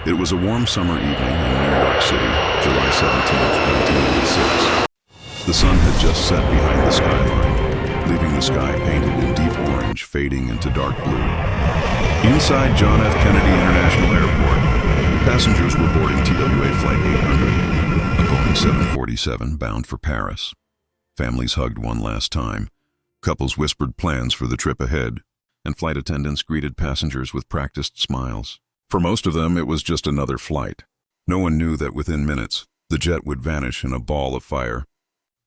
It was a warm summer evening in New York City, July 17, 1996. The sun had just set behind the skyline, leaving the sky painted in deep orange, fading into dark blue. Inside John F. Kennedy International Airport, passengers were boarding TWA Flight 800, a Boeing 747 bound for Paris. Families hugged one last time. Couples whispered plans for the trip ahead, and flight attendants greeted passengers with practiced smiles. For most of them, it was just another flight. No one knew that within minutes, the jet would vanish in a ball of fire,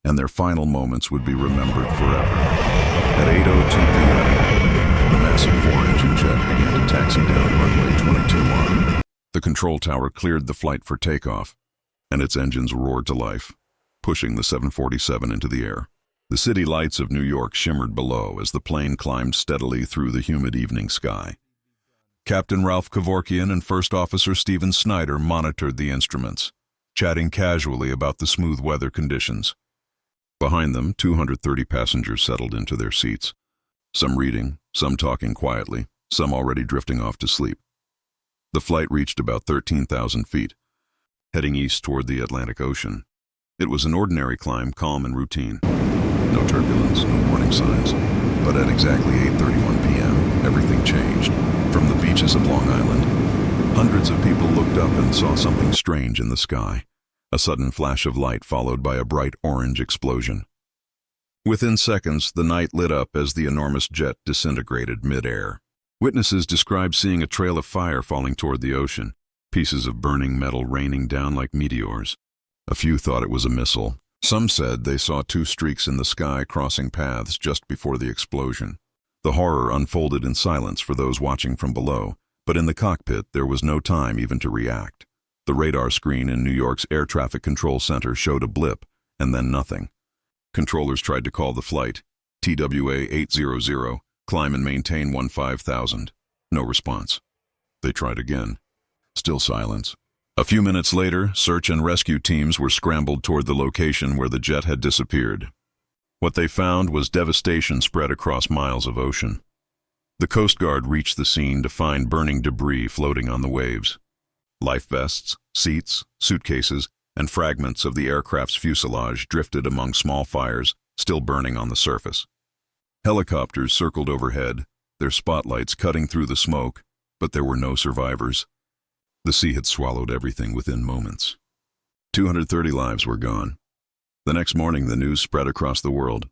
and their final moments would be remembered forever. At 8:02 p.m., the massive four-engine jet began to taxi down runway 22-1. The control tower cleared the flight for takeoff, and its engines roared to life, pushing the 747 into the air. The city lights of New York shimmered below as the plane climbed steadily through the humid evening sky. Captain Ralph Kevorkian and First Officer Stephen Snyder monitored the instruments, chatting casually about the smooth weather conditions. Behind them, 230 passengers settled into their seats, some reading, some talking quietly, some already drifting off to sleep. The flight reached about 13,000 feet, heading east toward the Atlantic Ocean. It was an ordinary climb, calm and routine. No turbulence, no warning signs. But at exactly 8:31 p.m., everything changed. From the beaches of Long Island, hundreds of people looked up and saw something strange in the sky. A sudden flash of light followed by a bright orange explosion. Within seconds, the night lit up as the enormous jet disintegrated mid-air. Witnesses described seeing a trail of fire falling toward the ocean, pieces of burning metal raining down like meteors. A few thought it was a missile. Some said they saw two streaks in the sky crossing paths just before the explosion. The horror unfolded in silence for those watching from below, but in the cockpit there was no time even to react. The radar screen in New York's Air Traffic Control Center showed a blip, and then nothing. Controllers tried to call the flight, TWA 800, climb and maintain 15,000. No response. They tried again. Still silence. A few minutes later, search and rescue teams were scrambled toward the location where the jet had disappeared. What they found was devastation spread across miles of ocean. The Coast Guard reached the scene to find burning debris floating on the waves. Life vests, seats, suitcases, and fragments of the aircraft's fuselage drifted among small fires, still burning on the surface. Helicopters circled overhead, their spotlights cutting through the smoke, but there were no survivors. The sea had swallowed everything within moments. 230 lives were gone. The next morning, the news spread across the world.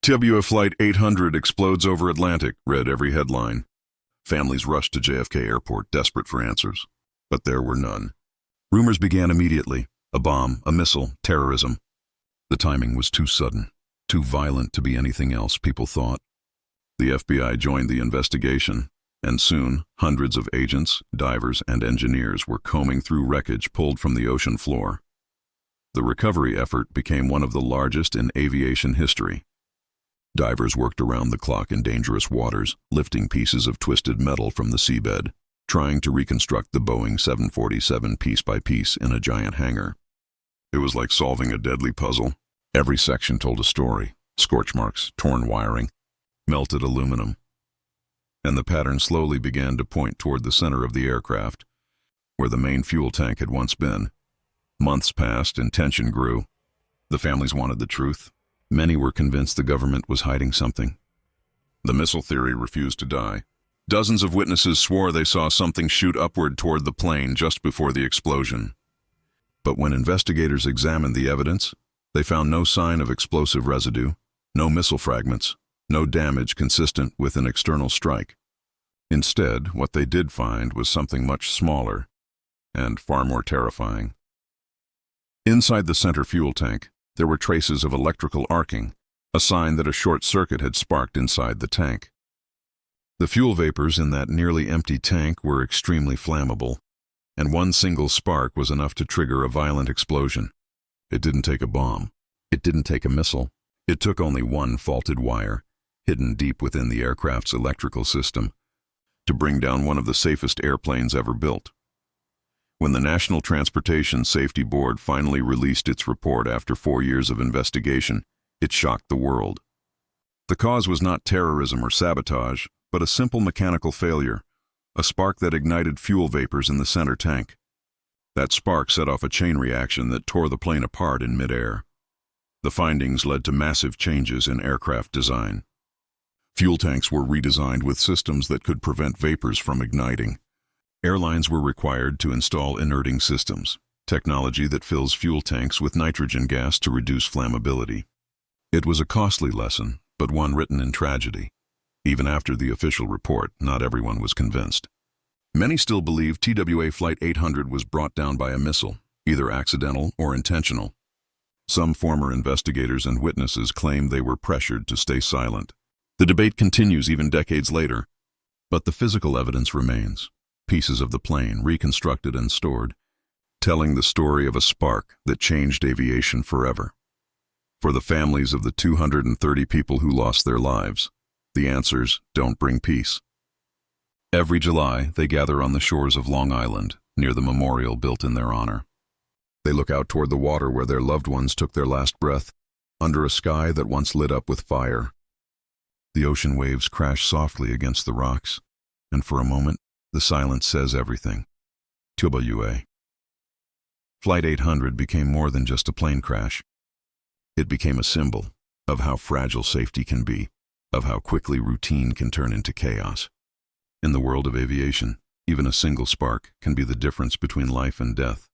TWA Flight 800 explodes over Atlantic, read every headline. Families rushed to JFK Airport, desperate for answers. But there were none. Rumors began immediately. A bomb, a missile, terrorism. The timing was too sudden, too violent to be anything else, people thought. The FBI joined the investigation, and soon hundreds of agents, divers, and engineers were combing through wreckage pulled from the ocean floor. The recovery effort became one of the largest in aviation history. Divers worked around the clock in dangerous waters, lifting pieces of twisted metal from the seabed, trying to reconstruct the Boeing 747 piece by piece in a giant hangar. It was like solving a deadly puzzle. Every section told a story: scorch marks, torn wiring, melted aluminum. And the pattern slowly began to point toward the center of the aircraft, where the main fuel tank had once been. Months passed and tension grew. The families wanted the truth. Many were convinced the government was hiding something. The missile theory refused to die. Dozens of witnesses swore they saw something shoot upward toward the plane just before the explosion. But when investigators examined the evidence, they found no sign of explosive residue, no missile fragments, no damage consistent with an external strike. Instead, what they did find was something much smaller and far more terrifying. Inside the center fuel tank, there were traces of electrical arcing, a sign that a short circuit had sparked inside the tank. The fuel vapors in that nearly empty tank were extremely flammable, and one single spark was enough to trigger a violent explosion. It didn't take a bomb. It didn't take a missile. It took only one faulted wire, hidden deep within the aircraft's electrical system, to bring down one of the safest airplanes ever built. When the National Transportation Safety Board finally released its report after 4 years of investigation, it shocked the world. The cause was not terrorism or sabotage, but a simple mechanical failure, a spark that ignited fuel vapors in the center tank. That spark set off a chain reaction that tore the plane apart in midair. The findings led to massive changes in aircraft design. Fuel tanks were redesigned with systems that could prevent vapors from igniting. Airlines were required to install inerting systems, technology that fills fuel tanks with nitrogen gas to reduce flammability. It was a costly lesson, but one written in tragedy. Even after the official report, not everyone was convinced. Many still believe TWA Flight 800 was brought down by a missile, either accidental or intentional. Some former investigators and witnesses claim they were pressured to stay silent. The debate continues even decades later, but the physical evidence remains. Pieces of the plane reconstructed and stored, telling the story of a spark that changed aviation forever. For the families of the 230 people who lost their lives, the answers don't bring peace. Every July, they gather on the shores of Long Island, near the memorial built in their honor. They look out toward the water where their loved ones took their last breath, under a sky that once lit up with fire. The ocean waves crash softly against the rocks, and for a moment, the silence says everything. TWA. Flight 800 became more than just a plane crash. It became a symbol of how fragile safety can be, of how quickly routine can turn into chaos. In the world of aviation, even a single spark can be the difference between life and death.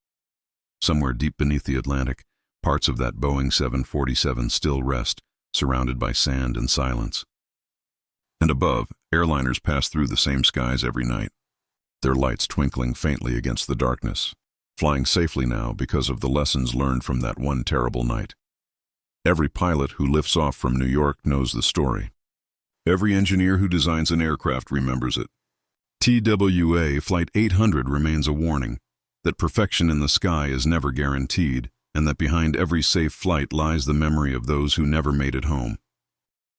Somewhere deep beneath the Atlantic, parts of that Boeing 747 still rest, surrounded by sand and silence. And above, airliners pass through the same skies every night, their lights twinkling faintly against the darkness, flying safely now because of the lessons learned from that one terrible night. Every pilot who lifts off from New York knows the story. Every engineer who designs an aircraft remembers it. TWA Flight 800 remains a warning that perfection in the sky is never guaranteed, and that behind every safe flight lies the memory of those who never made it home.